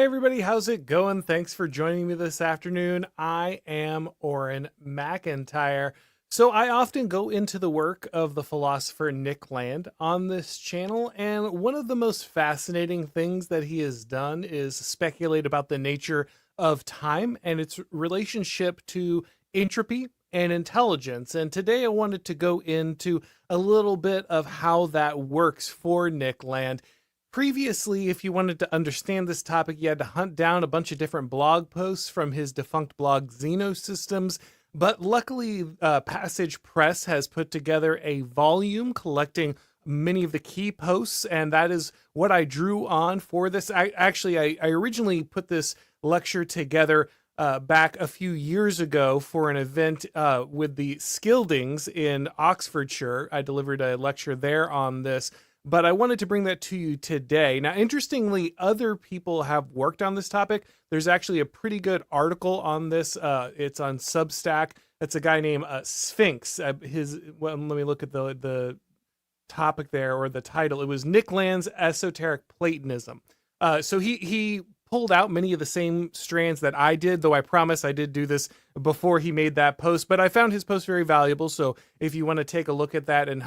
Hey everybody, how's it going? Thanks for joining me this afternoon. I am Auron MacIntyre. So I often go into the work of the philosopher Nick Land on this channel, and one of the most fascinating things that he has done is speculate about the nature of time and its relationship to entropy and intelligence. And today I wanted to go into a little bit of how that works for Nick Land. Previously, if you wanted to understand this topic, you had to hunt down a bunch of different blog posts from his defunct blog Xenosystems. But luckily, Passage Press has put together a volume collecting many of the key posts, and that is what I drew on for this. I originally put this lecture together back a few years ago for an event with the Skildings in Oxfordshire. I delivered a lecture there on this, but I wanted to bring that to you today. Now, interestingly, other people have worked on this topic. There's actually a pretty good article on this. It's on Substack. It's a guy named Sphinx. Let me look at the topic there, or the title. It was Nick Land's Esoteric Platonism. So he pulled out many of the same strands that I did, though I promise I did do this before he made that post. But I found his post very valuable. So if you want to take a look at that and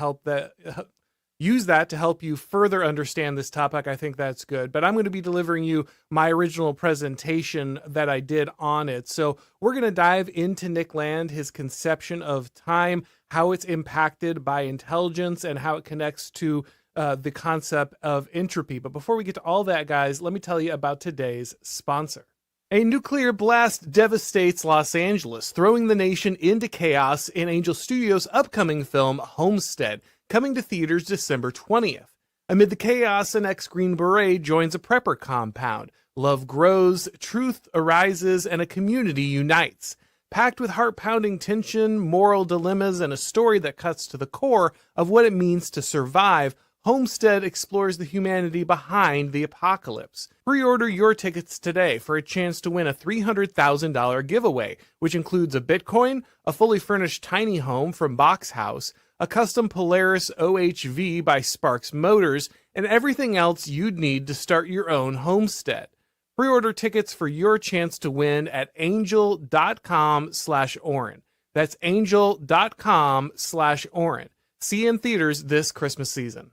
use that to help you further understand this topic, I think that's good. But I'm going to be delivering you my original presentation that I did on it. So we're going to dive into Nick Land, his conception of time, how it's impacted by intelligence, and how it connects to the concept of entropy. But before we get to all that, guys, let me tell you about today's sponsor. A nuclear blast devastates Los Angeles, throwing the nation into chaos in Angel Studios' upcoming film Homestead, coming to theaters December 20th. Amid the chaos, an ex-Green Beret joins a prepper compound. Love grows, truth arises, and a community unites. Packed with heart-pounding tension, moral dilemmas, and a story that cuts to the core of what it means to survive, Homestead explores the humanity behind the apocalypse. Pre-order your tickets today for a chance to win a $300,000 giveaway, which includes a Bitcoin, a fully furnished tiny home from Box House, a custom Polaris OHV by Sparks Motors, and everything else you'd need to start your own homestead. Pre-order tickets for your chance to win at angel.com/Auron. That's angel.com/Auron. See you in theaters this Christmas season.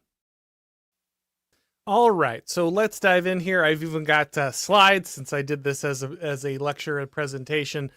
All right, so let's dive in here. I've even got slides, since I did this as a lecture and presentation,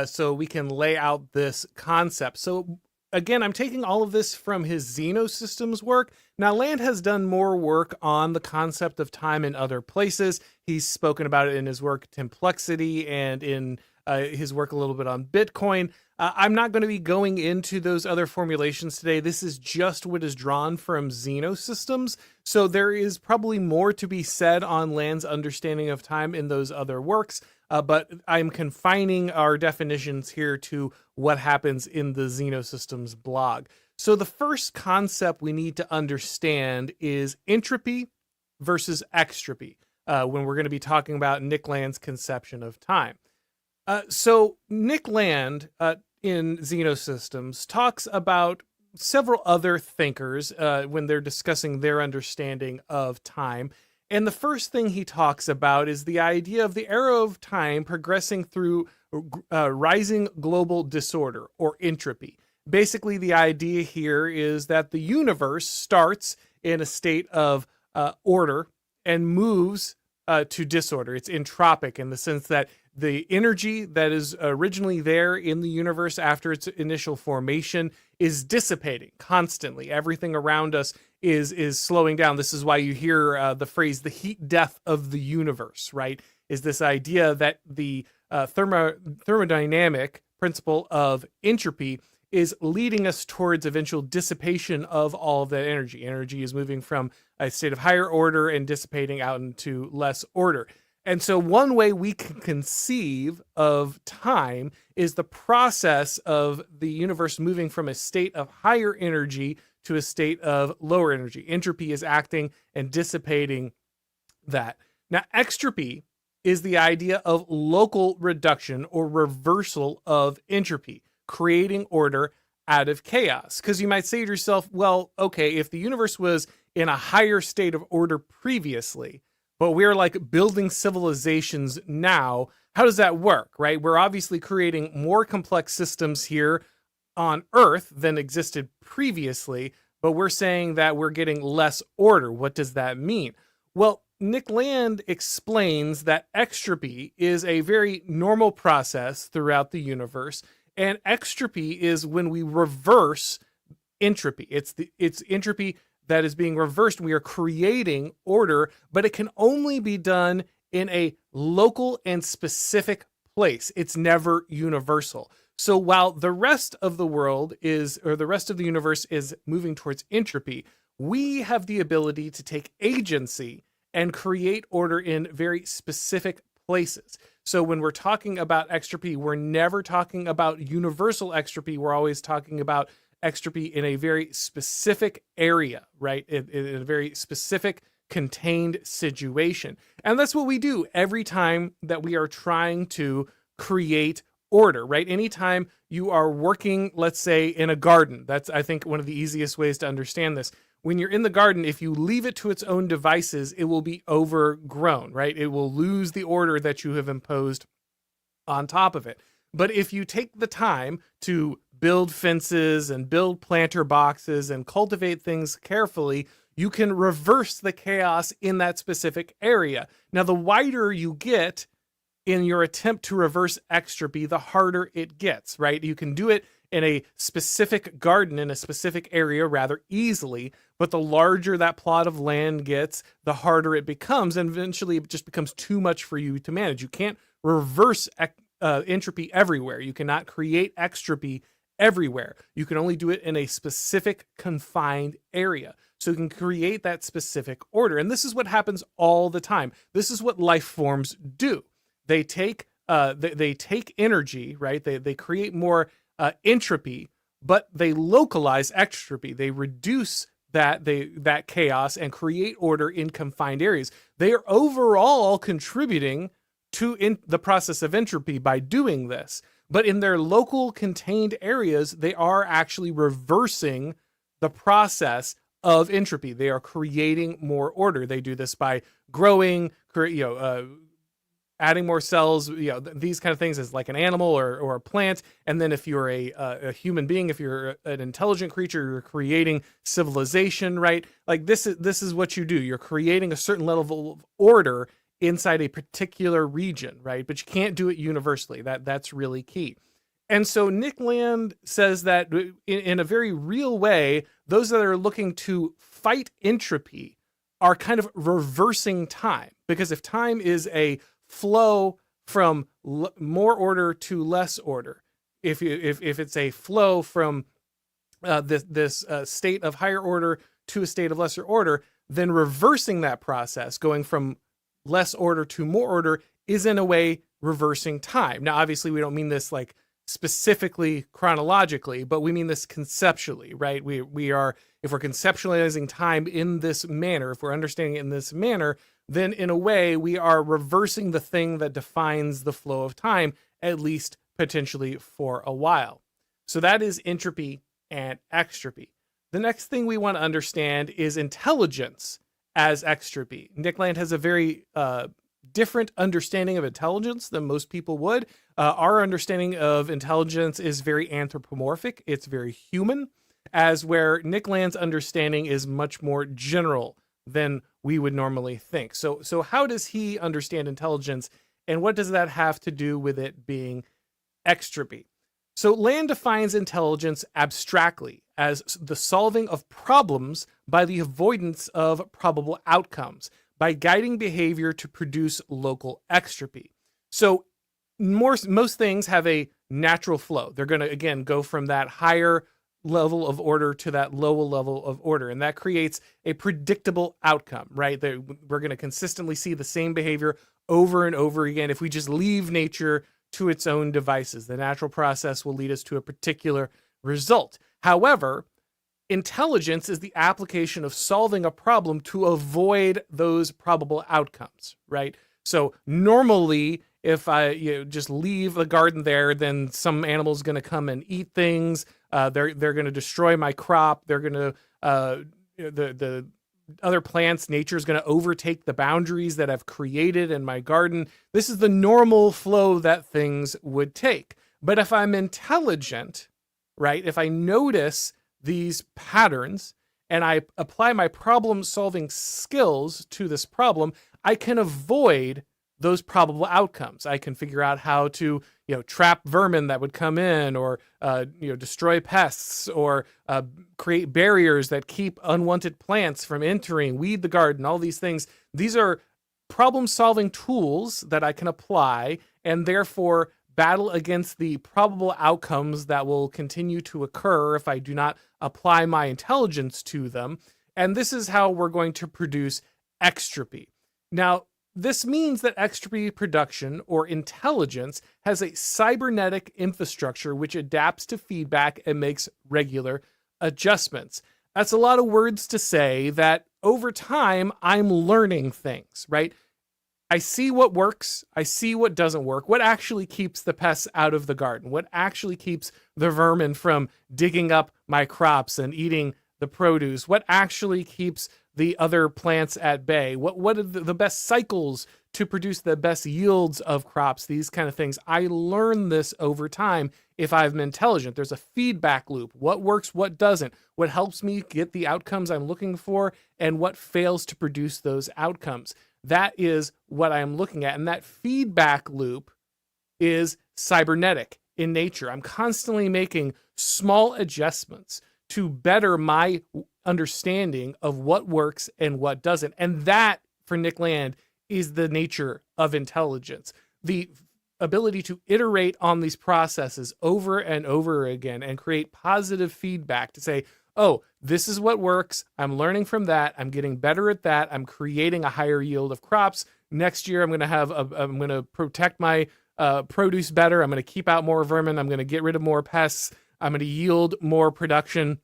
so we can lay out this concept. So again, I'm taking all of this from his Xenosystems work. Now, Land has done more work on the concept of time in other places. He's spoken about it in his work Templexity and in his work a little bit on Bitcoin. I'm not going to be going into those other formulations today. This is just what is drawn from Xenosystems. So there is probably more to be said on Land's understanding of time in those other works. But I'm confining our definitions here to what happens in the Xenosystems blog. So the first concept we need to understand is entropy versus extropy when we're going to be talking about Nick Land's conception of time. So Nick Land in Xenosystems talks about several other thinkers when they're discussing their understanding of time. And the first thing he talks about is the idea of the arrow of time progressing through rising global disorder, or entropy. Basically, the idea here is that the universe starts in a state of order and moves to disorder. It's entropic in the sense that the energy that is originally there in the universe after its initial formation is dissipating constantly. Everything around us is slowing down. This is why you hear the phrase "the heat death of the universe," right? Is this idea that the thermodynamic principle of entropy is leading us towards eventual dissipation of all of that energy. Energy is moving from a state of higher order and dissipating out into less order. And so one way we can conceive of time is the process of the universe moving from a state of higher energy to a state of lower energy. Entropy is acting and dissipating that. Now, extropy is the idea of local reduction or reversal of entropy, creating order out of chaos. Because you might say to yourself, well, okay, if the universe was in a higher state of order previously, but we're like building civilizations now. How does that work, right? We're obviously creating more complex systems here on Earth than existed previously, but we're saying that we're getting less order. What does that mean? Well, Nick Land explains that extropy is a very normal process throughout the universe, and extropy is when we reverse entropy. It's entropy that is being reversed. We are creating order, but it can only be done in a local and specific place. It's never universal. So while the rest of the world is, or the rest of the universe is moving towards entropy, we have the ability to take agency and create order in very specific places. So when we're talking about extropy, we're never talking about universal extropy. We're always talking about extropy in a very specific area, right? In a very specific contained situation. And that's what we do every time that we are trying to create order, right? Anytime you are working, let's say, in a garden, that's, I think, one of the easiest ways to understand this. When you're in the garden, if you leave it to its own devices, it will be overgrown, right? It will lose the order that you have imposed on top of it. But if you take the time to build fences and build planter boxes and cultivate things carefully, you can reverse the chaos in that specific area. Now, the wider you get in your attempt to reverse extropy, the harder it gets, right? You can do it in a specific garden, in a specific area rather easily, but the larger that plot of land gets, the harder it becomes, and eventually it just becomes too much for you to manage. You can't reverse entropy everywhere. You cannot create extropy everywhere. You can only do it in a specific confined area. So you can create that specific order. And this is what happens all the time. This is what life forms do. They take energy, right? They create more entropy, but they localize extropy. They reduce that chaos and create order in confined areas. They are overall contributing to the process of entropy by doing this. But in their local contained areas, they are actually reversing the process of entropy. They are creating more order. They do this by growing, adding more cells, these kind of things, as like an animal or a plant. And then if you're a human being, if you're an intelligent creature, you're creating civilization, right? Like this is what you do. You're creating a certain level of order inside a particular region, right? But you can't do it universally. That's really key. And so Nick Land says that in a very real way, those that are looking to fight entropy are kind of reversing time. Because if time is a flow from more order to less order, if it's a flow from this state of higher order to a state of lesser order, then reversing that process, going from less order to more order, is in a way reversing time. Now, obviously, we don't mean this like specifically chronologically, but we mean this conceptually, right? We are, if we're conceptualizing time in this manner, if we're understanding it in this manner, then in a way we are reversing the thing that defines the flow of time, at least potentially for a while. So that is entropy and extropy. The next thing we want to understand is intelligence as extropy. Nick Land has a very different understanding of intelligence than most people would. Our understanding of intelligence is very anthropomorphic. It's very human, as where Nick Land's understanding is much more general than we would normally think. So how does he understand intelligence, and what does that have to do with it being extropy? So Land defines intelligence abstractly as the solving of problems by the avoidance of probable outcomes, by guiding behavior to produce local extropy. So most things have a natural flow. They're going to, again, go from that higher level of order to that lower level of order. And that creates a predictable outcome, right? We're going to consistently see the same behavior over and over again. If we just leave nature to its own devices, the natural process will lead us to a particular result. However, intelligence is the application of solving a problem to avoid those probable outcomes, right? So normally, if I just leave the garden there, then some animal's going to come and eat things. They're going to destroy my crop. They're going to the other plants. Nature is going to overtake the boundaries that I've created in my garden. This is the normal flow that things would take. But if I'm intelligent, right, if I notice these patterns and I apply my problem solving skills to this problem, I can avoid those probable outcomes. I can figure out how to, trap vermin that would come in, or, destroy pests, or create barriers that keep unwanted plants from entering, weed the garden, all these things. These are problem solving tools that I can apply and therefore battle against the probable outcomes that will continue to occur if I do not apply my intelligence to them. And this is how we're going to produce extropy. Now, this means that extropy production, or intelligence, has a cybernetic infrastructure which adapts to feedback and makes regular adjustments. That's a lot of words to say that over time, I'm learning things, right? I see what works. I see what doesn't work. What actually keeps the pests out of the garden? What actually keeps the vermin from digging up my crops and eating the produce? What actually keeps the other plants at bay? What are the best cycles to produce the best yields of crops? These kind of things. I learn this over time if I'm intelligent. There's a feedback loop. What works, what doesn't? What helps me get the outcomes I'm looking for, and what fails to produce those outcomes? That is what I'm looking at. And that feedback loop is cybernetic in nature. I'm constantly making small adjustments to better my understanding of what works and what doesn't. And that, for Nick Land, is the nature of intelligence. The ability to iterate on these processes over and over again and create positive feedback to say, oh, this is what works. I'm learning from that. I'm getting better at that. I'm creating a higher yield of crops. Next year, I'm going to protect my produce better. I'm going to keep out more vermin. I'm going to get rid of more pests. I'm going to yield more production.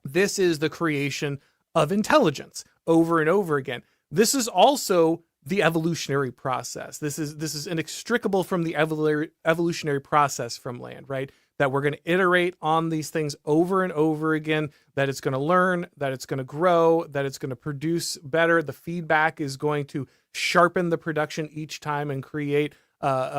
This is the creation of intelligence over and over again. This is also the evolutionary process. This is inextricable from the evolutionary process from land, right? That we're going to iterate on these things over and over again, that it's going to learn, that it's going to grow, that it's going to produce better. The feedback is going to sharpen the production each time and create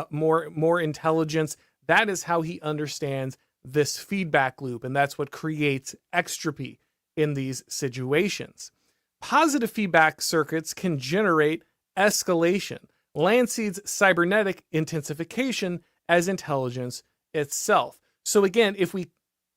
more intelligence. That is how he understands this feedback loop, and that's what creates extropy in these situations. Positive feedback circuits can generate escalation. Land sees cybernetic intensification as intelligence itself. So again, if we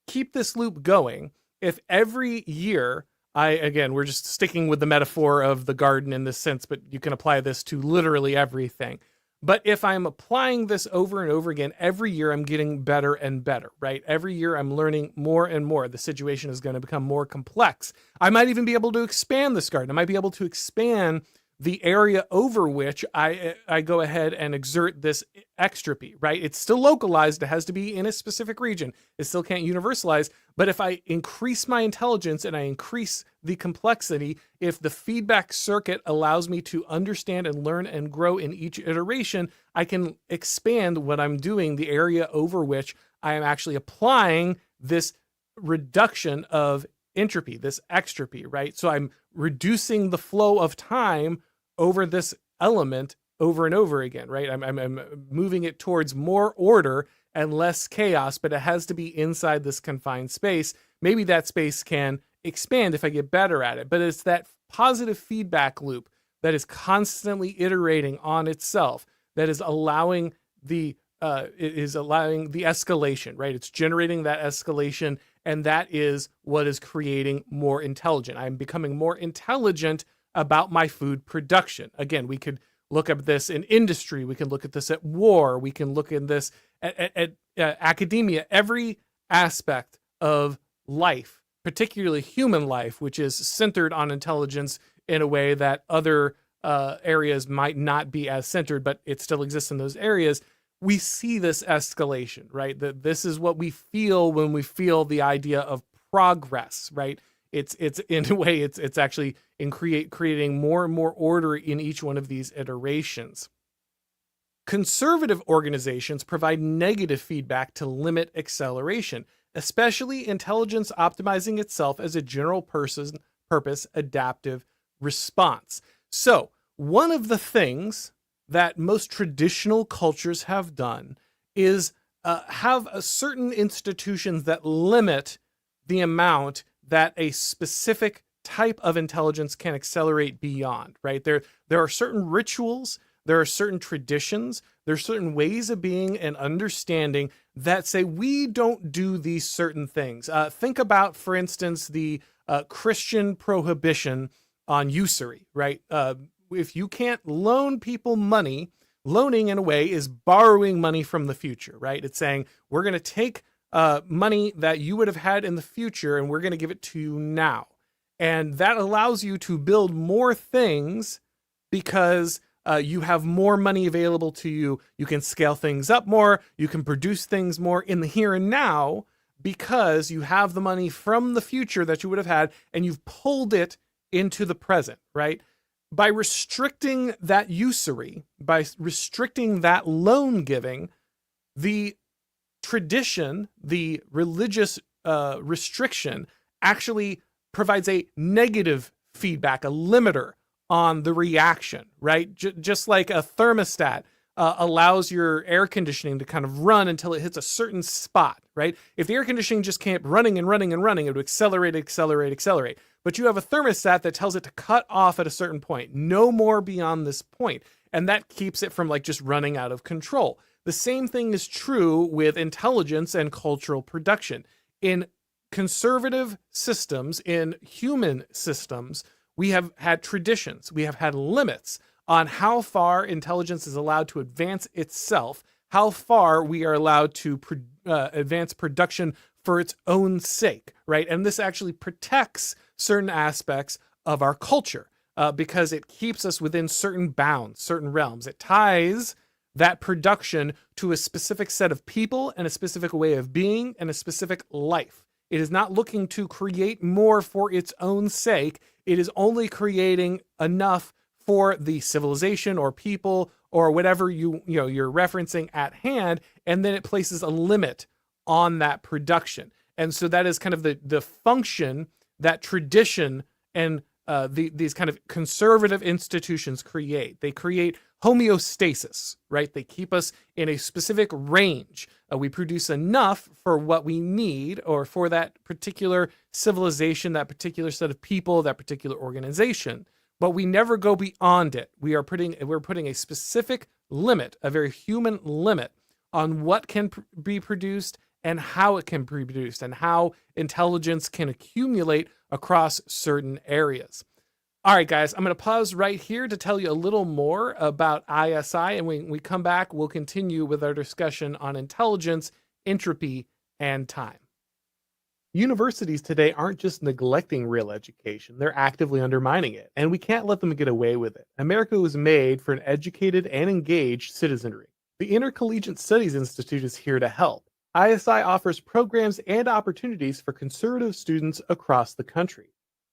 keep this loop going, if every year we're just sticking with the metaphor of the garden in this sense, but you can apply this to literally everything. But if I'm applying this over and over again, every year I'm getting better and better, right? Every year I'm learning more and more. The situation is going to become more complex. I might even be able to expand this garden. I might be able to expand the area over which I go ahead and exert this extropy, right? It's still localized. It has to be in a specific region. It still can't universalize. But if I increase my intelligence and I increase the complexity, if the feedback circuit allows me to understand and learn and grow in each iteration, I can expand what I'm doing, the area over which I am actually applying this reduction of entropy, this extropy, right? So I'm reducing the flow of time over this element over and over again, right? I'm moving it towards more order and less chaos, but it has to be inside this confined space. Maybe that space can expand if I get better at it, but it's that positive feedback loop that is constantly iterating on itself that is allowing the escalation, right? It's generating that escalation, and that is what is creating more intelligent. I'm becoming more intelligent about my food production. Again, we could look at this in industry. We can look at this at war. We can look at this at academia. Every aspect of life, particularly human life, which is centered on intelligence in a way that other areas might not be as centered, but it still exists in those areas. We see this escalation, right? That this is what we feel when we feel the idea of progress, right? It's in a way, it's actually creating more and more order in each one of these iterations. Conservative organizations provide negative feedback to limit acceleration, especially intelligence optimizing itself as a general purpose adaptive response. So one of the things that most traditional cultures have done is have certain institutions that limit the amount that a specific type of intelligence can accelerate beyond, right? There are certain rituals, there are certain traditions, there are certain ways of being and understanding that say we don't do these certain things. Think about, for instance, the Christian prohibition on usury, right? If you can't loan people money, loaning in a way is borrowing money from the future, right? It's saying we're going to take money that you would have had in the future and we're going to give it to you now. And that allows you to build more things because you have more money available to you. You can scale things up more. You can produce things more in the here and now because you have the money from the future that you would have had and you've pulled it into the present, right? By restricting that usury, by restricting that loan giving, the tradition, the religious restriction actually provides a negative feedback, a limiter on the reaction, right? Just like a thermostat allows your air conditioning to kind of run until it hits a certain spot, right? If the air conditioning just kept running and running and running, it would accelerate. But you have a thermostat that tells it to cut off at a certain point, no more beyond this point. And that keeps it from like just running out of control. The same thing is true with intelligence and cultural production. In conservative systems, in human systems, we have had traditions, we have had limits on how far intelligence is allowed to advance itself, how far we are allowed to advance production for its own sake, right? And this actually protects certain aspects of our culture because it keeps us within certain bounds, certain realms. It ties that production to a specific set of people and a specific way of being and a specific life. It is not looking to create more for its own sake. It is only creating enough for the civilization or people or whatever you're referencing at hand, and then it places a limit on that production. And so that is kind of the function that tradition and these kind of conservative institutions create. They create homeostasis, right? They keep us in a specific range. We produce enough for what we need or for that particular civilization, that particular set of people, that particular organization, but we never go beyond it. We're putting a specific limit, a very human limit on what can be produced and how it can be produced and how intelligence can accumulate across certain areas. All right, guys, I'm going to pause right here to tell you a little more about ISI. And when we come back, we'll continue with our discussion on intelligence, entropy, and time. Universities today aren't just neglecting real education, they're actively undermining it. And we can't let them get away with it. America was made for an educated and engaged citizenry. The Intercollegiate Studies Institute is here to help. ISI offers programs and opportunities for conservative students across the country.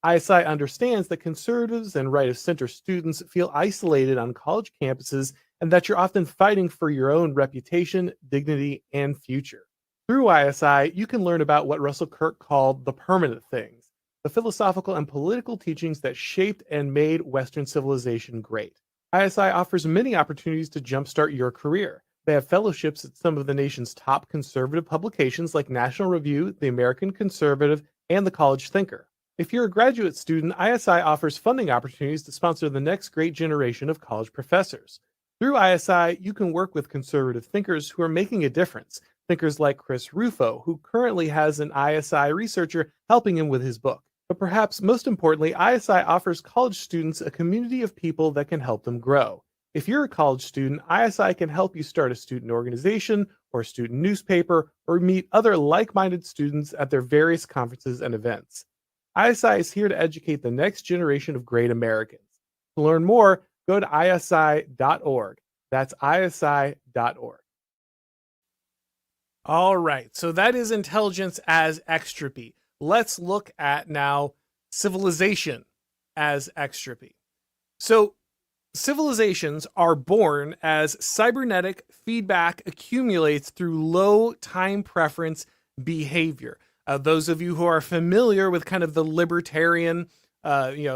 ISI understands that conservatives and right-of-center students feel isolated on college campuses and that you're often fighting for your own reputation, dignity, and future. Through ISI, you can learn about what Russell Kirk called the permanent things, the philosophical and political teachings that shaped and made Western civilization great. ISI offers many opportunities to jumpstart your career. They have fellowships at some of the nation's top conservative publications like National Review, The American Conservative, and The College Thinker. If you're a graduate student, ISI offers funding opportunities to sponsor the next great generation of college professors. Through ISI, you can work with conservative thinkers who are making a difference. Thinkers like Chris Rufo, who currently has an ISI researcher helping him with his book. But perhaps most importantly, ISI offers college students a community of people that can help them grow. If you're a college student, ISI can help you start a student organization or a student newspaper or meet other like-minded students at their various conferences and events. ISI is here to educate the next generation of great Americans. To learn more, go to isi.org. That's isi.org. All right, so that is intelligence as extropy. Let's look at now civilization as extropy. So civilizations are born as cybernetic feedback accumulates through low time preference behavior. Those of you who are familiar with kind of the libertarian Hoppe,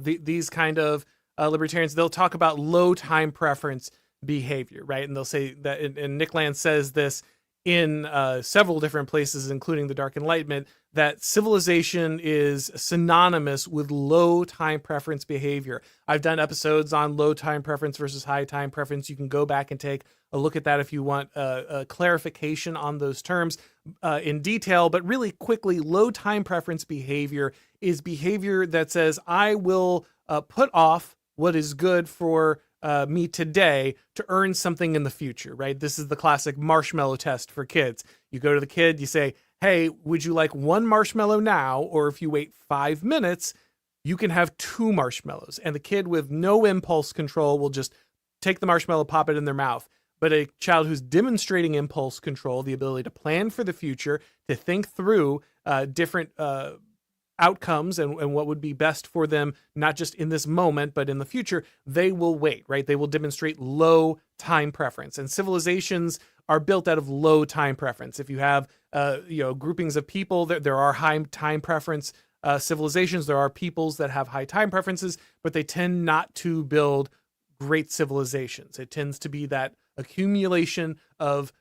these kind of libertarians, they'll talk about low time preference behavior, right? And they'll say that, and Nick Land says this in several different places, including the Dark Enlightenment, that civilization is synonymous with low time preference behavior. I've done episodes on low time preference versus high time preference. You can go back and take a look at that if you want a clarification on those terms in detail. But really quickly, low time preference behavior is behavior that says, I will put off what is good for me today to earn something in the future, right? This is the classic marshmallow test for kids. You go to the kid, you say, hey, would you like one marshmallow now? Or if you wait 5 minutes, you can have 2 marshmallows. And the kid with no impulse control will just take the marshmallow, pop it in their mouth. But a child who's demonstrating impulse control, the ability to plan for the future, to think through different outcomes and what would be best for them, not just in this moment, but in the future, they will wait, right? They will demonstrate low time preference. And civilizations are built out of low time preference. If you have, groupings of people, there are high time preference civilizations. There are peoples that have high time preferences, but they tend not to build great civilizations. It tends to be that accumulation of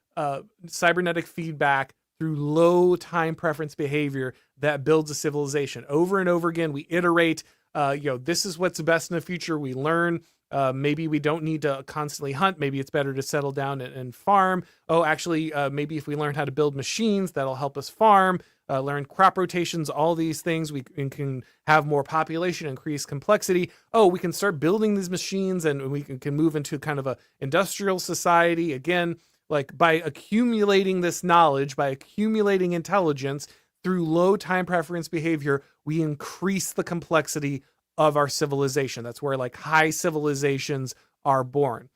cybernetic feedback through low time preference behavior that builds a civilization. Over and over again, we iterate, this is what's best in the future. We learn, maybe we don't need to constantly hunt. Maybe it's better to settle down and farm. Oh, actually, maybe if we learn how to build machines, that'll help us farm, learn crop rotations, all these things. We can have more population, increase complexity. Oh, we can start building these machines and we can move into kind of a industrial society. Again, like by accumulating this knowledge, by accumulating intelligence through low time preference behavior, we increase the complexity of our civilization. That's where like high civilizations are born.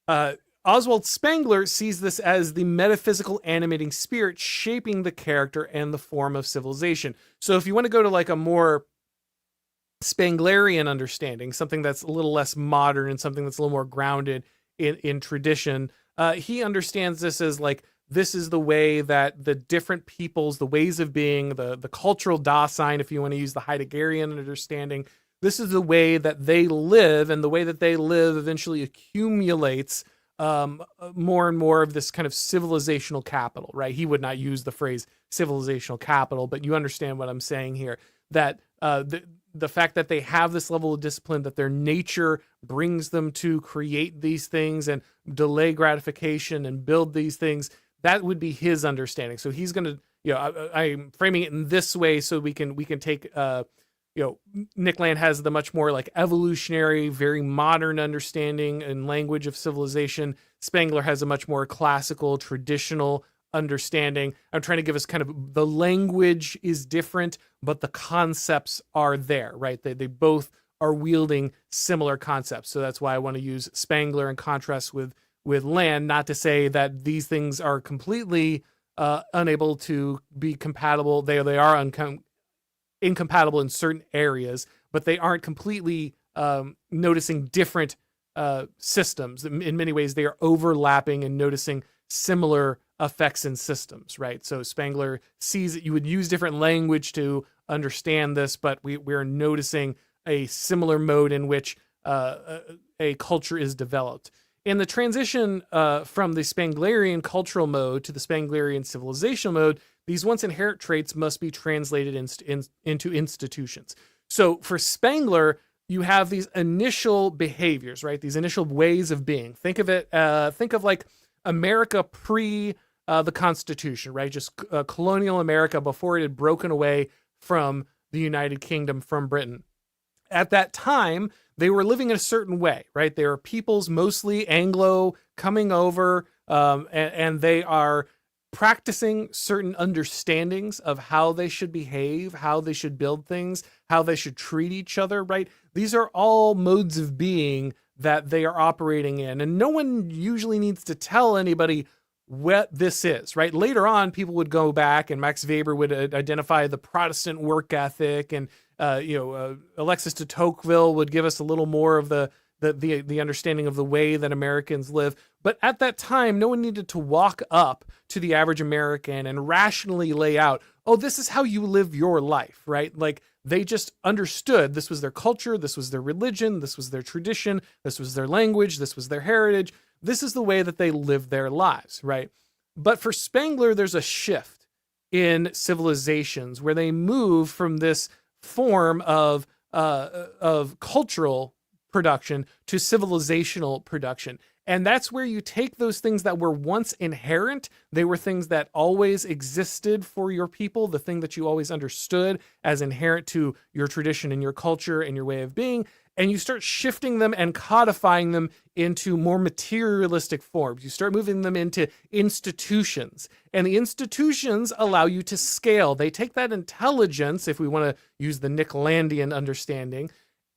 Oswald Spengler sees this as the metaphysical animating spirit shaping the character and the form of civilization. So if you want to go to like a more Spenglerian understanding, something that's a little less modern and something that's a little more grounded in tradition, he understands this as like, this is the way that the different peoples, the ways of being, the cultural Dasein, if you want to use the Heideggerian understanding, this is the way that they live, and the way that they live eventually accumulates more and more of this kind of civilizational capital, right? He would not use the phrase civilizational capital, but you understand what I'm saying here, that the fact that they have this level of discipline, that their nature brings them to create these things and delay gratification and build these things, that would be his understanding. So he's going to, I'm framing it in this way so we can take, Nick Land has the much more like evolutionary, very modern understanding and language of civilization. Spengler has a much more classical, traditional understanding. I'm trying to give us kind of, the language is different, but the concepts are there, right? They both are wielding similar concepts. So that's why I want to use Spengler in contrast with Land, not to say that these things are completely unable to be compatible. They are incompatible in certain areas, but they aren't completely noticing different systems. In many ways, they are overlapping and noticing similar effects in systems, right? So Spengler sees that you would use different language to understand this, but we're noticing a similar mode in which a culture is developed. In the transition from the Spenglerian cultural mode to the Spenglerian civilizational mode, these once inherent traits must be translated into institutions. So for Spengler, you have these initial behaviors, right? These initial ways of being. Think of like America pre the Constitution, right? Just colonial America before it had broken away from the United Kingdom, from Britain. At that time, they were living in a certain way, right? They were peoples, mostly Anglo, coming over, and they are practicing certain understandings of how they should behave, how they should build things, how they should treat each other, right? These are all modes of being that they are operating in. And no one usually needs to tell anybody what this is, right? Later on, people would go back and Max Weber would identify the Protestant work ethic, and Alexis de Tocqueville would give us a little more of the understanding of the way that Americans live. But at that time, no one needed to walk up to the average American and rationally lay out, oh, this is how you live your life, right? Like they just understood this was their culture, this was their religion, this was their tradition, this was their language, this was their heritage. This is the way that they live their lives, right? But for Spengler, there's a shift in civilizations where they move from this form of cultural production to civilizational production. And that's where you take those things that were once inherent. They were things that always existed for your people, the thing that you always understood as inherent to your tradition and your culture and your way of being. And you start shifting them and codifying them into more materialistic forms. You start moving them into institutions. And the institutions allow you to scale. They take that intelligence, if we want to use the Nick Landian understanding,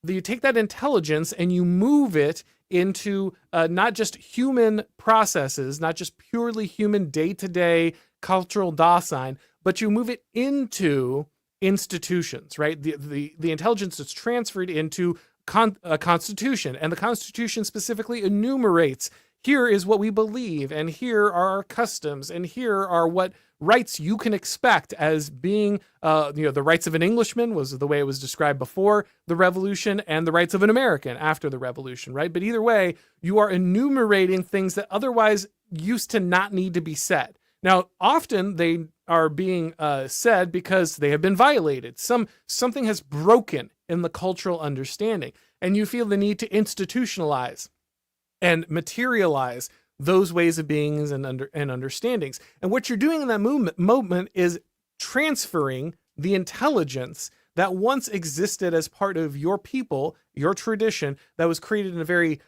you take that intelligence and you move it into not just human processes, not just purely human day-to-day cultural doctrine, but you move it into institutions, right? The intelligence is transferred into a constitution, and the constitution specifically enumerates, here is what we believe, and here are our customs, and here are what rights you can expect as being, the rights of an Englishman was the way it was described before the revolution, and the rights of an American after the revolution, right? But either way, you are enumerating things that otherwise used to not need to be said. Now, often they are being said because they have been violated. Something has broken in the cultural understanding, and you feel the need to institutionalize and materialize those ways of beings and understandings. And what you're doing in that moment is transferring the intelligence that once existed as part of your people, your tradition, that was created in a very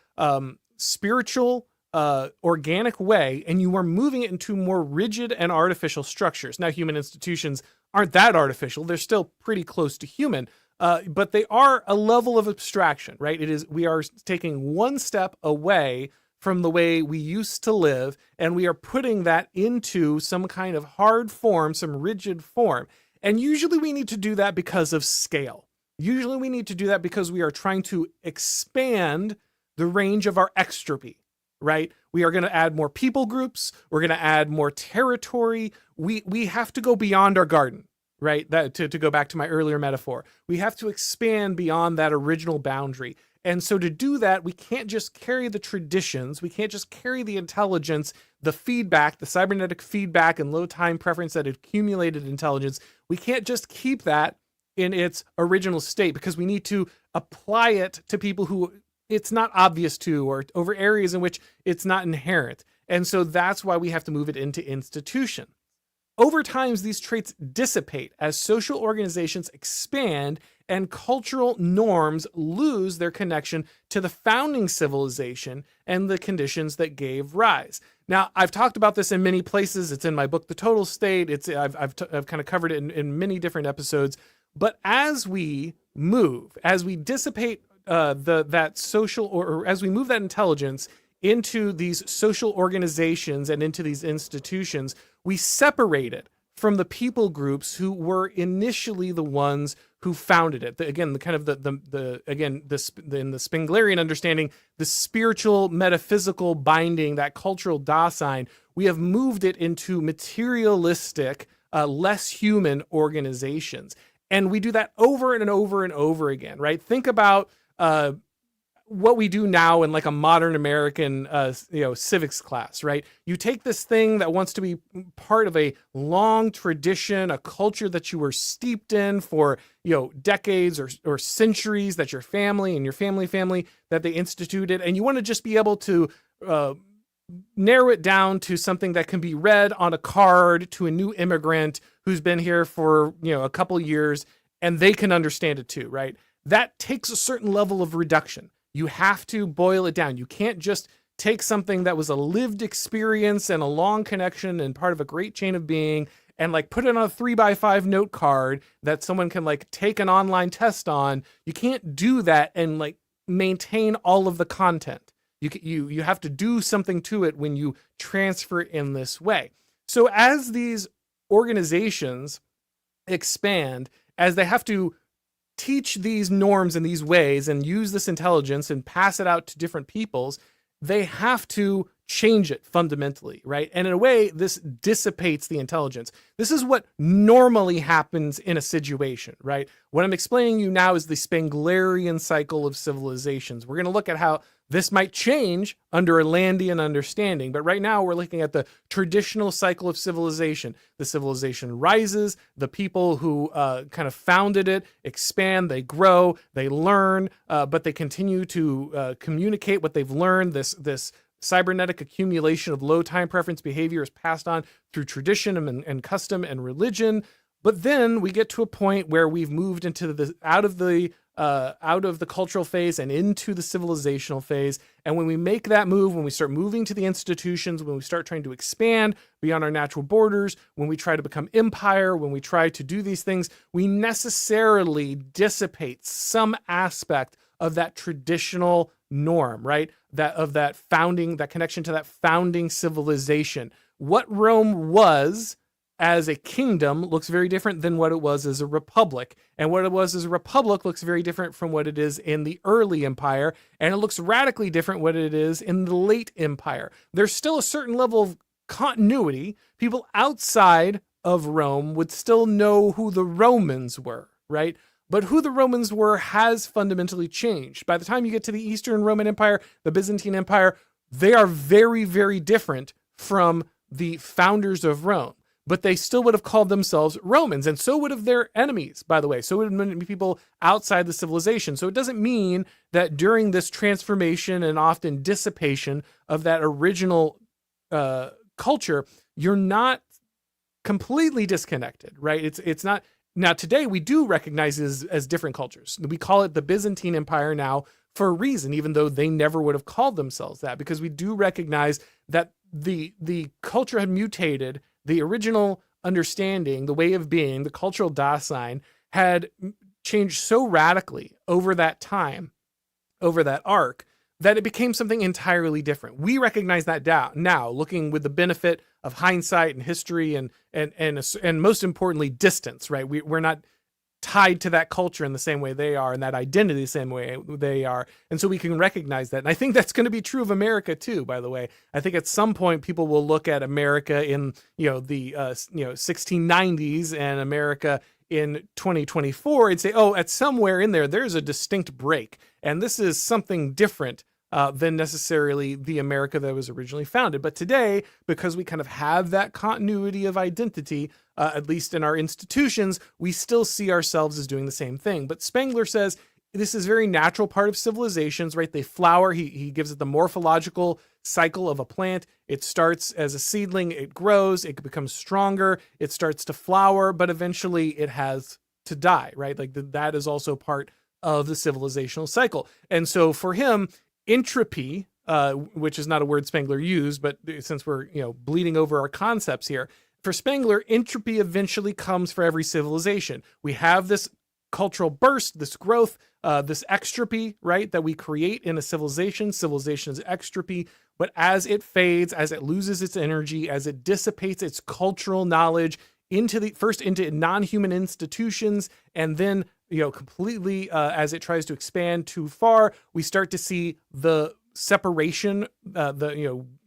spiritual, organic way, and you are moving it into more rigid and artificial structures. Now, human institutions aren't that artificial. They're still pretty close to human, but they are a level of abstraction, right? We are taking one step away from the way we used to live, and we are putting that into some kind of hard form, some rigid form. And usually we need to do that because of scale. Usually we need to do that because we are trying to expand the range of our extropy, right? We are going to add more people groups. We're going to add more territory. We have to go beyond our garden, right? That to go back to my earlier metaphor. We have to expand beyond that original boundary. And so to do that, we can't just carry the traditions. We can't just carry the intelligence, the feedback, the cybernetic feedback and low time preference that accumulated intelligence. We can't just keep that in its original state because we need to apply it to people who it's not obvious to, or over areas in which it's not inherent. And so that's why we have to move it into institution. Over time, these traits dissipate as social organizations expand and cultural norms lose their connection to the founding civilization and the conditions that gave rise. Now, I've talked about this in many places. It's in my book, The Total State. I've kind of covered it in many different episodes. But as we move, as we dissipate that social, or as we move that intelligence into these social organizations and into these institutions, we separate it from the people groups who were initially the ones who founded it. In the Spenglerian understanding, the spiritual, metaphysical binding, that cultural doctrine, we have moved it into materialistic, less human organizations. And we do that over and over and over again, right? Think about what we do now in like a modern American, civics class, right? You take this thing that wants to be part of a long tradition, a culture that you were steeped in for, decades or centuries, that your family and your family that they instituted, and you want to just be able to narrow it down to something that can be read on a card to a new immigrant who's been here for, a couple years, and they can understand it too, right? That takes a certain level of reduction. You have to boil it down. You can't just take something that was a lived experience and a long connection and part of a great chain of being and like put it on a 3x5 note card that someone can like take an online test on. You can't do that and like maintain all of the content. You have to do something to it when you transfer it in this way. So as these organizations expand, as they have to teach these norms in these ways and use this intelligence and pass it out to different peoples, they have to change it fundamentally, right? And in a way, this dissipates the intelligence. This is what normally happens in a situation, right? What I'm explaining to you now is the Spenglerian cycle of civilizations. We're going to look at how this might change under a Landian understanding, but right now we're looking at the traditional cycle of civilization. The civilization rises, the people who kind of founded it expand, they grow, they learn, but they continue to communicate what they've learned. This cybernetic accumulation of low time preference behavior is passed on through tradition and custom and religion. But then we get to a point where we've moved into the out of the cultural phase and into the civilizational phase. And when we make that move, when we start moving to the institutions, when we start trying to expand beyond our natural borders, when we try to become empire, when we try to do these things, we necessarily dissipate some aspect of that traditional norm, right? That connection to that founding civilization. What Rome was as a kingdom looks very different than what it was as a republic. And what it was as a republic looks very different from what it is in the early empire. And it looks radically different what it is in the late empire. There's still a certain level of continuity. People outside of Rome would still know who the Romans were, right? But who the Romans were has fundamentally changed. By the time you get to the Eastern Roman Empire, the Byzantine Empire, they are very, very different from the founders of Rome. But they still would have called themselves Romans, and so would have their enemies, by the way. So would have been people outside the civilization. So it doesn't mean that during this transformation and often dissipation of that original culture, you're not completely disconnected, right? It's not. Now, today, we do recognize it as different cultures. We call it the Byzantine Empire now for a reason, even though they never would have called themselves that, because we do recognize that the culture had mutated. The original understanding, the way of being, the cultural Dasein had changed so radically over that time, over that arc, that it became something entirely different. We recognize that now, looking with the benefit of hindsight and history and most importantly, distance, right? We're not tied to that culture in the same way they are, and that identity the same way they are. And so we can recognize that. And I think that's going to be true of America too, by the way. I think at some point people will look at America in, the 1690s and America in 2024 and say, oh, at somewhere in there's a distinct break. And this is something different than necessarily the America that was originally founded. But today, because we kind of have that continuity of identity, at least in our institutions, we still see ourselves as doing the same thing. But Spengler says this is a very natural part of civilizations, right? They flower. He gives it the morphological cycle of a plant. It starts as a seedling, it grows, it becomes stronger, it starts to flower, but eventually it has to die, right? Like that is also part of the civilizational cycle. And so for him, entropy, which is not a word Spengler used, but since we're bleeding over our concepts here, for Spengler, entropy eventually comes for every civilization. We have this cultural burst, this growth, this extropy, right, that we create in a civilization. Civilization is extropy, but as it fades, as it loses its energy, as it dissipates its cultural knowledge into non-human institutions, and then completely as it tries to expand too far, we start to see the separation,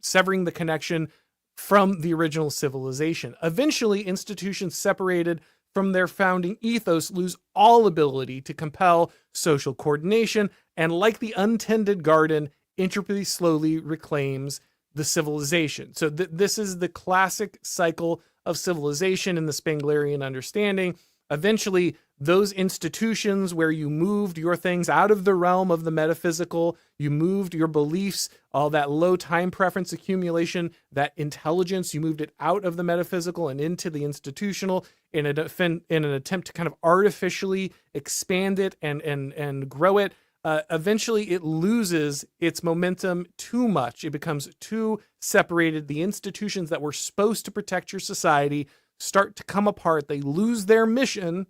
severing the connection from the original civilization. Eventually, institutions separated from their founding ethos lose all ability to compel social coordination, and like the untended garden, entropy slowly reclaims the civilization. So this is the classic cycle of civilization in the Spenglerian understanding. Eventually, those institutions where you moved your things out of the realm of the metaphysical, you moved your beliefs, all that low time preference accumulation, that intelligence, you moved it out of the metaphysical and into the institutional in an attempt to kind of artificially expand it and grow it. Eventually, it loses its momentum too much. It becomes too separated. The institutions that were supposed to protect your society start to come apart. They lose their mission,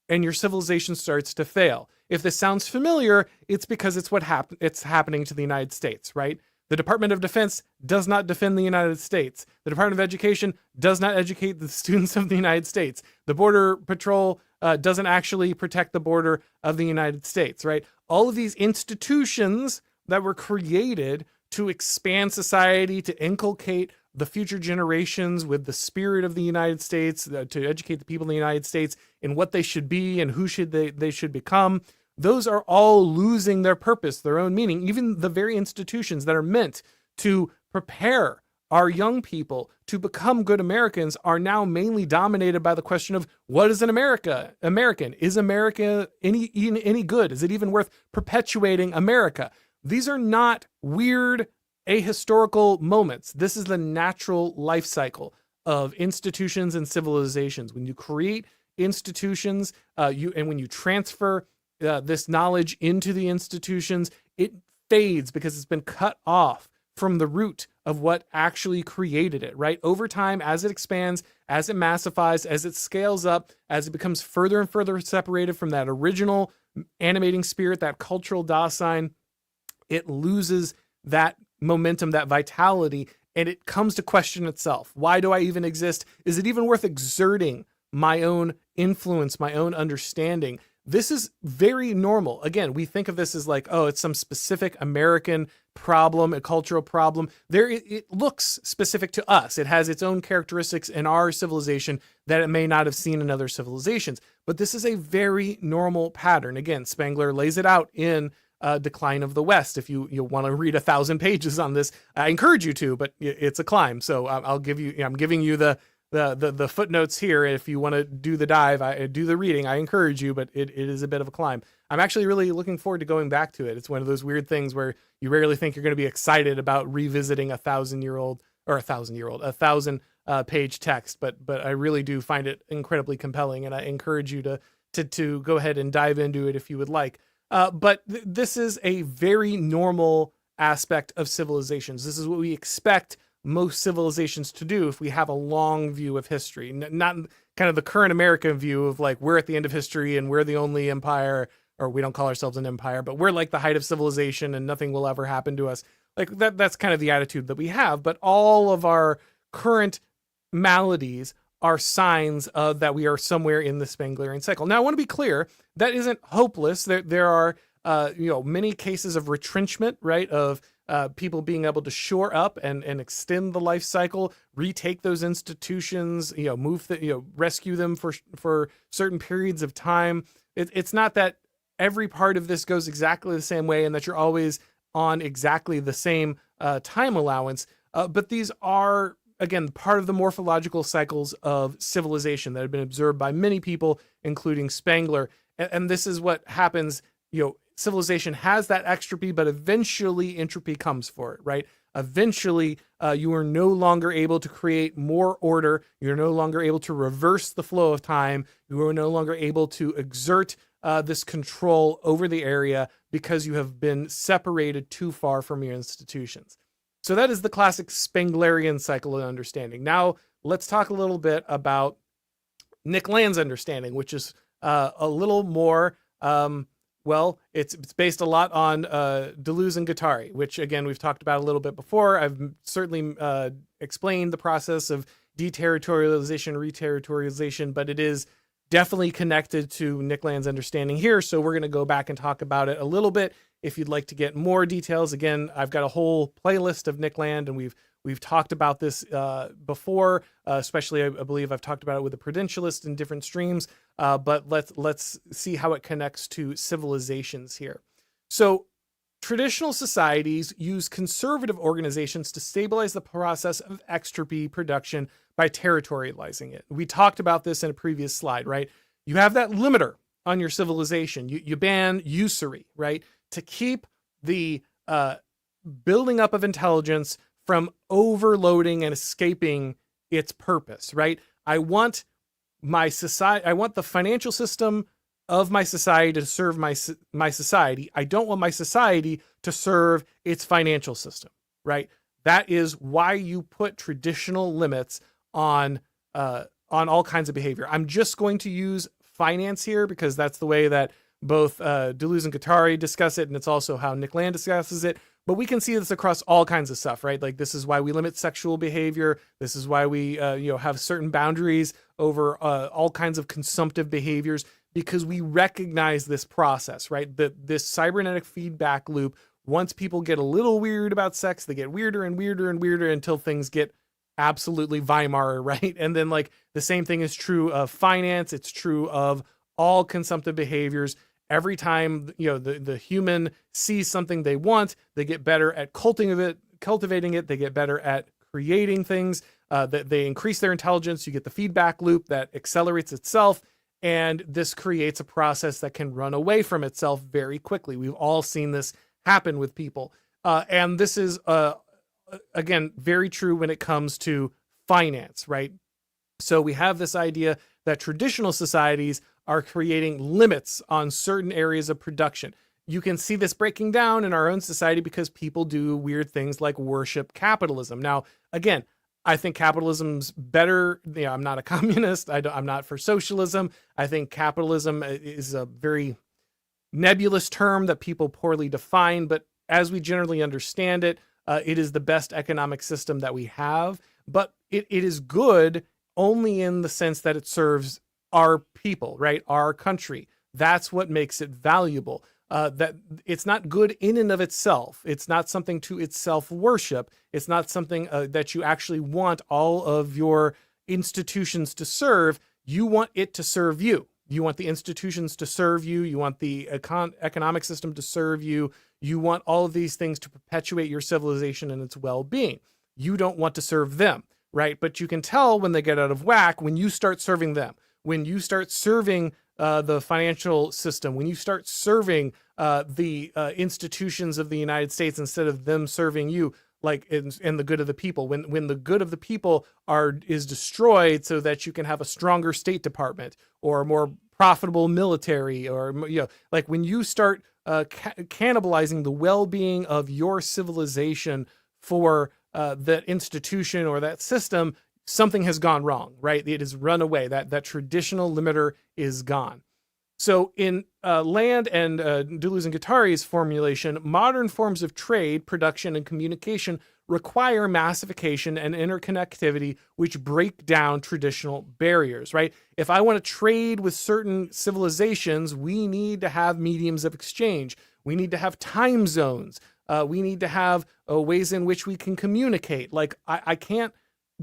and your civilization starts to fail. If this sounds familiar, it's because it's happening to the United States, right? The Department of Defense does not defend the United States. The Department of Education does not educate the students of the United States. The Border Patrol doesn't actually protect the border of the United States, right? All of these institutions that were created to expand society, to inculcate the future generations with the spirit of the United States, to educate the people in the United States in what they should be and who they should become. Those are all losing their purpose, their own meaning. Even the very institutions that are meant to prepare our young people to become good Americans are now mainly dominated by the question of what is an American? Is America any good? Is it even worth perpetuating America? These are not weird ahistorical moments. This is the natural life cycle of institutions and civilizations. When you create institutions, and when you transfer this knowledge into the institutions, it fades because it's been cut off from the root of what actually created it, right? Over time, as it expands, as it massifies, as it scales up, as it becomes further and further separated from that original animating spirit, that cultural Dasein, it loses that momentum, that vitality, and it comes to question itself. Why do I even exist? Is it even worth exerting my own influence, my own understanding? This is very normal. Again, we think of this as like, oh, it's some specific American problem, a cultural problem. It looks specific to us. It has its own characteristics in our civilization that it may not have seen in other civilizations. But this is a very normal pattern. Again, Spengler lays it out in Decline of the West. If you want to read 1,000 pages on this, I encourage you to, but it's a climb. So I'm giving you the footnotes here. If you want to do the dive, I do the reading, I encourage you, but it is a bit of a climb. I'm actually really looking forward to going back to it. It's one of those weird things where you rarely think you're going to be excited about revisiting a 1,000 page text, but I really do find it incredibly compelling, and I encourage you to go ahead and dive into it if you would like. But this is a very normal aspect of civilizations. This is what we expect most civilizations to do if we have a long view of history, not kind of the current American view of like, we're at the end of history and we're the only empire, or we don't call ourselves an empire, but we're like the height of civilization and nothing will ever happen to us. Like that's kind of the attitude that we have. But all of our current maladies are signs of that we are somewhere in the Spenglerian cycle. Now, I want to be clear, that isn't hopeless. There are many cases of retrenchment, right? Of people being able to shore up and extend the life cycle, retake those institutions, rescue them for certain periods of time. It's not that every part of this goes exactly the same way and that you're always on exactly the same time allowance. But these are, again, part of the morphological cycles of civilization that have been observed by many people, including Spengler. And this is what happens, civilization has that extropy, but eventually entropy comes for it, right? Eventually, you are no longer able to create more order. You're no longer able to reverse the flow of time. You are no longer able to exert this control over the area because you have been separated too far from your institutions. So that is the classic Spenglerian cycle of understanding. Now, let's talk a little bit about Nick Land's understanding, which is a little more... it's based a lot on Deleuze and Guattari, which, again, we've talked about a little bit before. I've certainly explained the process of deterritorialization, reterritorialization, but it is definitely connected to Nick Land's understanding here. So we're going to go back and talk about it a little bit. If you'd like to get more details, again, I've got a whole playlist of Nick Land, and we've talked about this before, especially I believe I've talked about it with a Prudentialist in different streams. But let's see how it connects to civilizations here. So traditional societies use conservative organizations to stabilize the process of extropy production by territorializing it. We talked about this in a previous slide, right? You have that limiter on your civilization. You ban usury, right? To keep the building up of intelligence from overloading and escaping its purpose, right? I want the financial system of my society to serve my society. I don't want my society to serve its financial system, right? That is why you put traditional limits on all kinds of behavior. I'm just going to use finance here because that's the way that both Deleuze and Guattari discuss it, and it's also how Nick Land discusses it. But we can see this across all kinds of stuff, right? Like, this is why we limit sexual behavior. This is why we have certain boundaries over all kinds of consumptive behaviors, because we recognize this process, right? This cybernetic feedback loop once people get a little weird about sex, they get weirder and weirder and weirder until things get absolutely Weimar, right? And then like the same thing is true of finance. It's true of all consumptive behaviors. Every time, the human sees something they want, they get better at cultivating it. They get better at creating things, that they increase their intelligence. You get the feedback loop that accelerates itself. And this creates a process that can run away from itself very quickly. We've all seen this happen with people. And this is, again, very true when it comes to finance, right? So we have this idea that traditional societies are creating limits on certain areas of production. You can see this breaking down in our own society because people do weird things like worship capitalism. Now, again, I think capitalism's better. I'm not a communist. I'm not for socialism. I think capitalism is a very nebulous term that people poorly define, but as we generally understand it, it is the best economic system that we have. But it is good only in the sense that it serves our people, right? Our country. That's what makes it valuable. That it's not good in and of itself. It's not something to itself worship. It's not something that you actually want all of your institutions to serve. You want it to serve you. You want the institutions to serve you. You want the economic system to serve you. You want all of these things to perpetuate your civilization and its well-being. You don't want to serve them, right? But you can tell when they get out of whack when you start serving them, when you start serving the financial system, when you start serving the institutions of the United States instead of them serving you, like in the good of the people, when the good of the people is destroyed so that you can have a stronger State Department or a more profitable military, or like when you start cannibalizing the well-being of your civilization for that institution or that system, something has gone wrong, right? It has run away. That traditional limiter is gone. So in Land and Deleuze and Guattari's formulation, modern forms of trade, production, and communication require massification and interconnectivity, which break down traditional barriers, right? If I want to trade with certain civilizations, we need to have mediums of exchange. We need to have time zones. We need to have ways in which we can communicate. Like I can't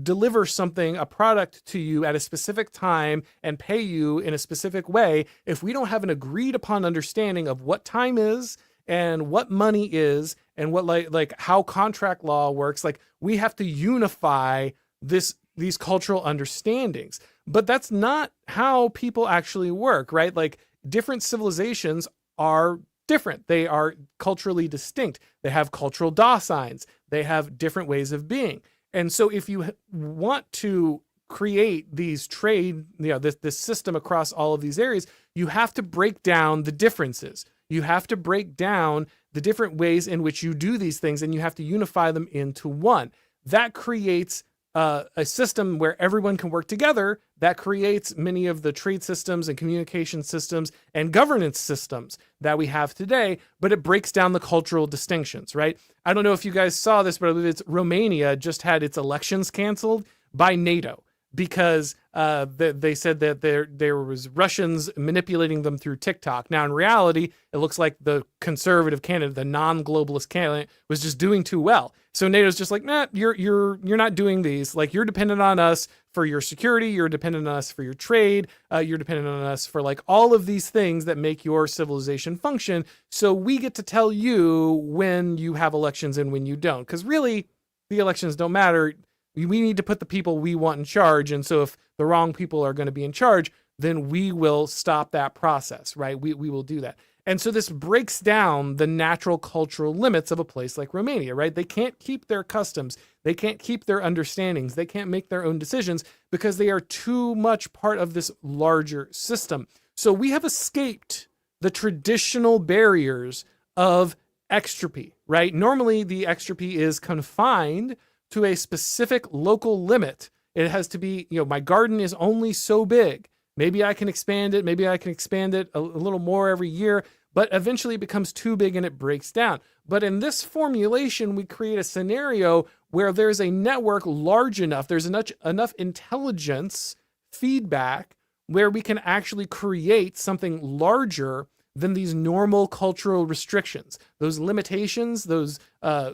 deliver a product to you at a specific time and pay you in a specific way if we don't have an agreed upon understanding of what time is and what money is and what like how contract law works. Like we have to unify these cultural understandings, but that's not how people actually work, right? Like different civilizations are different. They are culturally distinct. They have cultural signs. They have different ways of being. And so if you want to create these trade, this system across all of these areas, you have to break down the differences. You have to break down the different ways in which you do these things, and you have to unify them into one. That creates a system where everyone can work together. That creates many of the trade systems and communication systems and governance systems that we have today, but it breaks down the cultural distinctions, right? I don't know if you guys saw this, but I believe Romania just had its elections canceled by NATO because they said that there was Russians manipulating them through TikTok. Now, in reality, it looks like the conservative candidate, the non-globalist candidate, was just doing too well. So NATO's just like, nah, you're not doing these. Like, you're dependent on us for your security. You're dependent on us for your trade. You're dependent on us for like all of these things that make your civilization function. So we get to tell you when you have elections and when you don't. Because really, the elections don't matter. We need to put the people we want in charge. And so if the wrong people are going to be in charge, then we will stop that process, right? We will do that. And so this breaks down the natural cultural limits of a place like Romania, right? They can't keep their customs. They can't keep their understandings. They can't make their own decisions because they are too much part of this larger system. So we have escaped the traditional barriers of extropy, right? Normally the extropy is confined to a specific local limit. It has to be, my garden is only so big. Maybe I can expand it. Maybe I can expand it a little more every year, but eventually it becomes too big and it breaks down. But in this formulation, we create a scenario where there's a network large enough, there's enough intelligence feedback where we can actually create something larger than these normal cultural restrictions, those limitations, those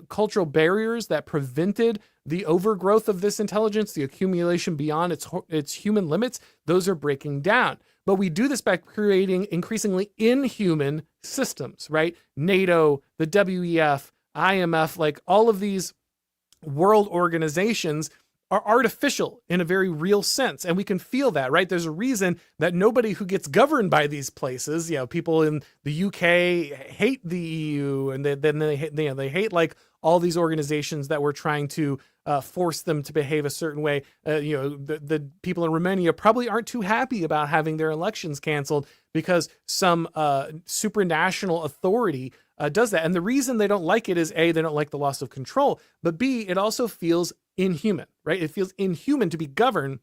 cultural barriers that prevented the overgrowth of this intelligence, the accumulation beyond its human limits. Those are breaking down. But we do this by creating increasingly inhuman systems, right? NATO, the WEF, IMF, like all of these world organizations are artificial in a very real sense. And we can feel that, right? There's a reason that nobody who gets governed by these places, people in the UK hate the EU, and then they hate like all these organizations that were trying to force them to behave a certain way. The people in Romania probably aren't too happy about having their elections canceled because some supranational authority does that. And the reason they don't like it is A, they don't like the loss of control, but B, it also feels inhuman, right? It feels inhuman to be governed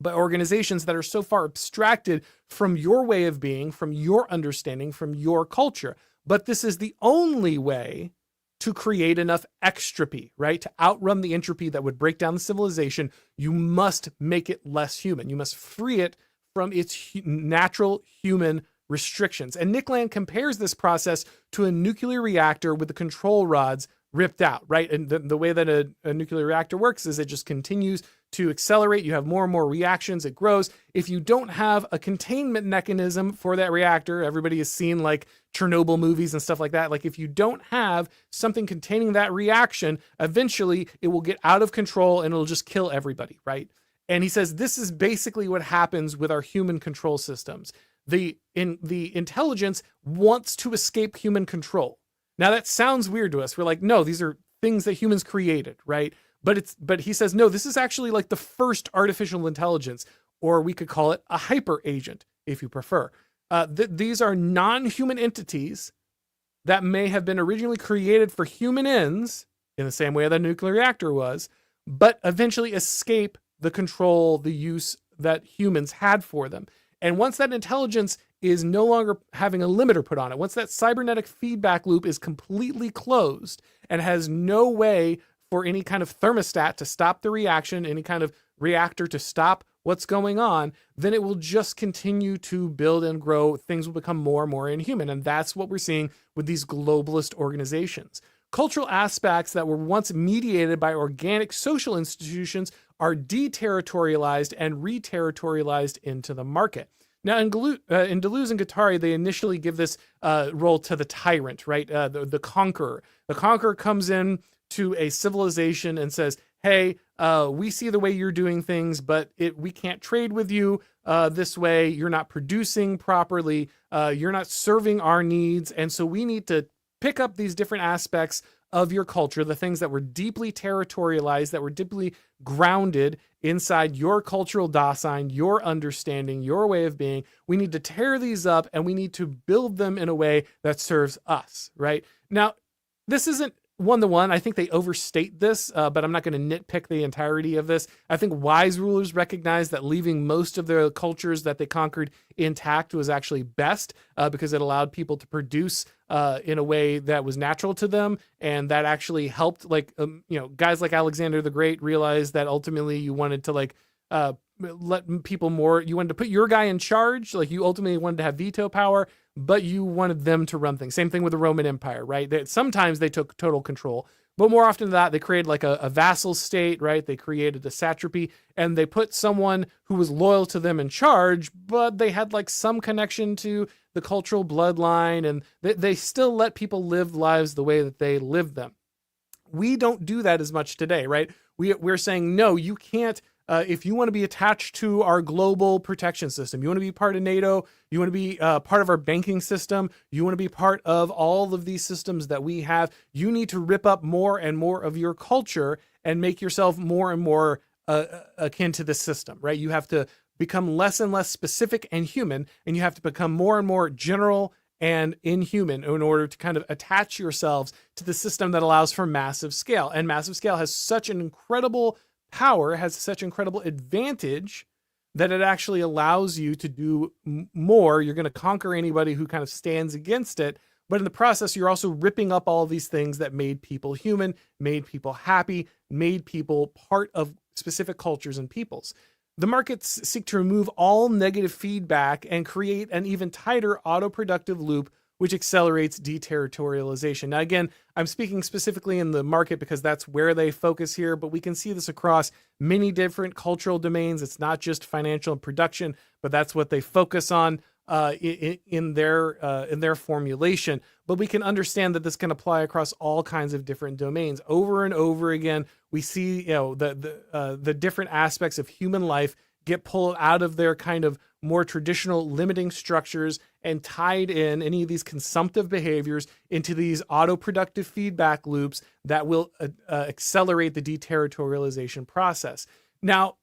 by organizations that are so far abstracted from your way of being, from your understanding, from your culture. But this is the only way to create enough extropy, right? To outrun the entropy that would break down the civilization. You must make it less human. You must free it from its natural human restrictions. And Nick Land compares this process to a nuclear reactor with the control rods ripped out, right? And the way that a nuclear reactor works is it just continues to accelerate. You have more and more reactions. It grows. If you don't have a containment mechanism for that reactor, everybody has seen like Chernobyl movies and stuff like that. Like if you don't have something containing that reaction, eventually it will get out of control and it'll just kill everybody, right? And he says this is basically what happens with our human control systems. The intelligence wants to escape human control. Now that sounds weird to us. We're like, no, these are things that humans created, right? But he says, no, this is actually like the first artificial intelligence, or we could call it a hyper agent, if you prefer. These are non-human entities that may have been originally created for human ends, in the same way that a nuclear reactor was, but eventually escape the control, the use that humans had for them. And once that intelligence is no longer having a limiter put on it, once that cybernetic feedback loop is completely closed and has no way for any kind of thermostat to stop the reaction, any kind of reactor to stop what's going on, then it will just continue to build and grow. Things will become more and more inhuman. And that's what we're seeing with these globalist organizations. Cultural aspects that were once mediated by organic social institutions are deterritorialized and re-territorialized into the market. Now, in Deleuze and Guattari, they initially give this role to the tyrant, right? The conqueror. The conqueror comes in to a civilization and says, hey, we see the way you're doing things, but we can't trade with you this way. You're not producing properly. You're not serving our needs. And so we need to pick up these different aspects of your culture, the things that were deeply territorialized, that were deeply grounded inside your cultural dasein, your understanding, your way of being. We need to tear these up and we need to build them in a way that serves us, right? Now, this isn't one-to-one. I think they overstate this, but I'm not going to nitpick the entirety of this. I think wise rulers recognize that leaving most of the cultures that they conquered intact was actually best because it allowed people to produce in a way that was natural to them. And that actually helped, guys like Alexander the Great realized that ultimately you wanted to let people more, you wanted to put your guy in charge. Like you ultimately wanted to have veto power, but you wanted them to run things. Same thing with the Roman Empire, right? Sometimes they took total control, but more often than that, they created like a vassal state, right? They created a satrapy and they put someone who was loyal to them in charge, but they had like some connection to the cultural bloodline and they still let people live lives the way that they lived them. We don't do that as much today, right? We're saying, no, you can't. If you want to be attached to our global protection system, you want to be part of NATO, you want to be part of our banking system, you want to be part of all of these systems that we have, you need to rip up more and more of your culture and make yourself more and more akin to the system, right? You have to become less and less specific and human, and you have to become more and more general and inhuman in order to kind of attach yourselves to the system that allows for massive scale. And massive scale has such an incredible power, has such incredible advantage that it actually allows you to do more. You're going to conquer anybody who kind of stands against it. But in the process, you're also ripping up all these things that made people human, made people happy, made people part of specific cultures and peoples. The markets seek to remove all negative feedback and create an even tighter autoproductive loop, which accelerates deterritorialization. Now, again, I'm speaking specifically in the market because that's where they focus here, but we can see this across many different cultural domains. It's not just financial and production, but that's what they focus on in their formulation. But we can understand that this can apply across all kinds of different domains. Over and over again, we see the different aspects of human life get pulled out of their kind of more traditional limiting structures and tied in any of these consumptive behaviors into these autoproductive feedback loops that will accelerate the deterritorialization process. Now,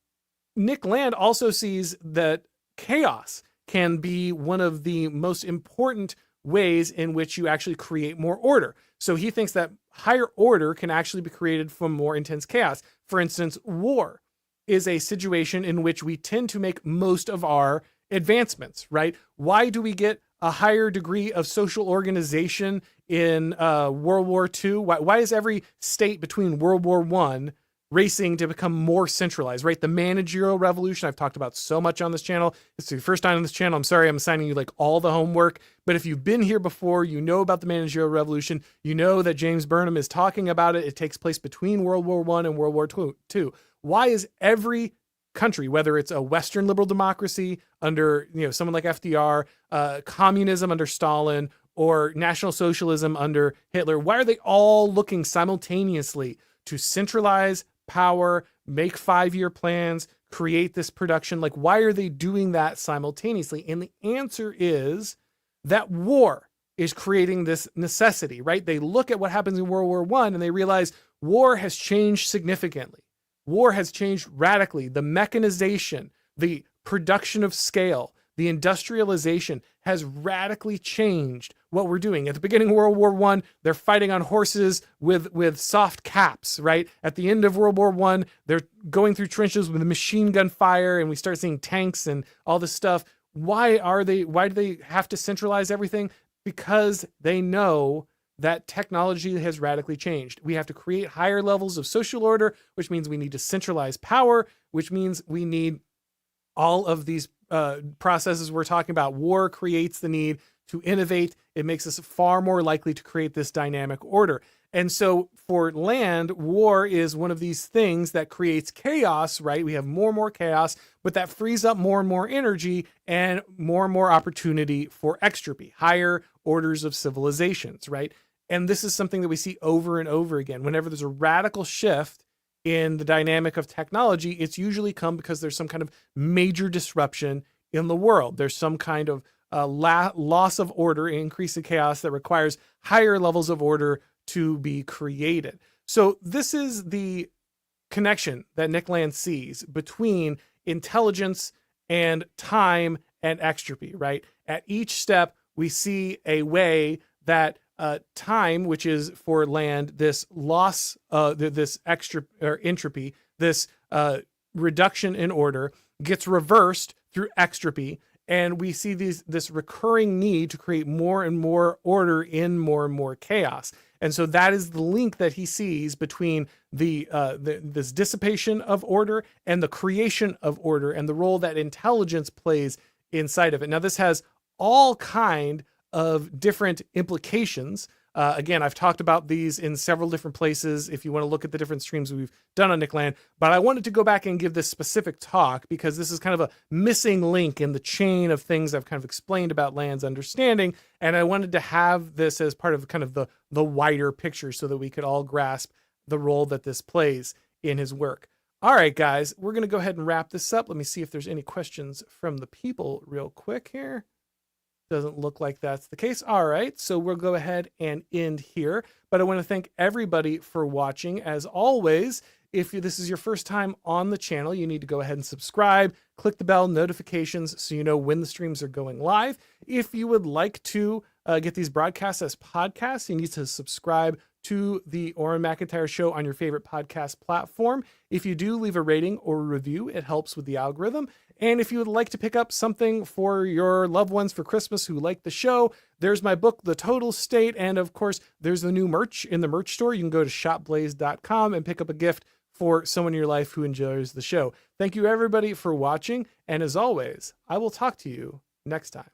Nick Land also sees that chaos can be one of the most important ways in which you actually create more order. So he thinks that higher order can actually be created from more intense chaos. For instance, war is a situation in which we tend to make most of our advancements, right? Why do we get a higher degree of social organization in World War II? Why is every state between World War I racing to become more centralized, right? The managerial revolution I've talked about so much on this channel. It's your first time on this channel. I'm sorry I'm assigning you like all the homework, but if you've been here before, you know about the managerial revolution. You know that James Burnham is talking about it. It takes place between World War I and World War II. Why is every country, whether it's a Western liberal democracy under someone like FDR, communism under Stalin, or National Socialism under Hitler, why are they all looking simultaneously to centralize power, make 5-year plans, create this production? Like, why are they doing that simultaneously? And the answer is that war is creating this necessity, right? They look at what happens in World War I and they realize war has changed significantly. War has changed radically. The mechanization, the production of scale, the industrialization has radically changed what we're doing. At the beginning of World War I, they're fighting on horses with soft caps, right? At the end of World War I, they're going through trenches with machine gun fire, and we start seeing tanks and all this stuff. Why do they have to centralize everything? Because they know that technology has radically changed. We have to create higher levels of social order, which means we need to centralize power, which means we need all of these processes we're talking about. War creates the need to innovate. It makes us far more likely to create this dynamic order. And so for Land, war is one of these things that creates chaos, right? We have more and more chaos, but that frees up more and more energy and more opportunity for extropy, higher orders of civilizations, right? And this is something that we see over and over again. Whenever there's a radical shift in the dynamic of technology, it's usually come because there's some kind of major disruption in the world. There's some kind of loss of order, increase in chaos that requires higher levels of order to be created. So this is the connection that Nick Land sees between intelligence and time and extropy, right? At each step, we see a way that time, which is for Land, this loss, this extra or entropy, this reduction in order gets reversed through extropy. And we see this recurring need to create more and more order in more and more chaos. And so that is the link that he sees between this dissipation of order and the creation of order, and the role that intelligence plays inside of it. Now, this has all kind of different implications. Again, I've talked about these in several different places if you want to look at the different streams we've done on Nick Land, but I wanted to go back and give this specific talk because this is kind of a missing link in the chain of things I've kind of explained about Land's understanding, and I wanted to have this as part of kind of the wider picture so that we could all grasp the role that this plays in his work. All right, guys, we're going to go ahead and wrap this up. Let me see if there's any questions from the people real quick here. Doesn't look like that's the case. All right, so we'll go ahead and end here. But I want to thank everybody for watching. As always, if this is your first time on the channel, you need to go ahead and subscribe, click the bell notifications so you know when the streams are going live. If you would like to get these broadcasts as podcasts, you need to subscribe to the Auron MacIntyre Show on your favorite podcast platform. If you do, leave a rating or a review. It helps with the algorithm. And if you would like to pick up something for your loved ones for Christmas who like the show, there's my book, The Total State. And of course, there's the new merch in the merch store. You can go to shopblaze.com and pick up a gift for someone in your life who enjoys the show. Thank you everybody for watching. And as always, I will talk to you next time.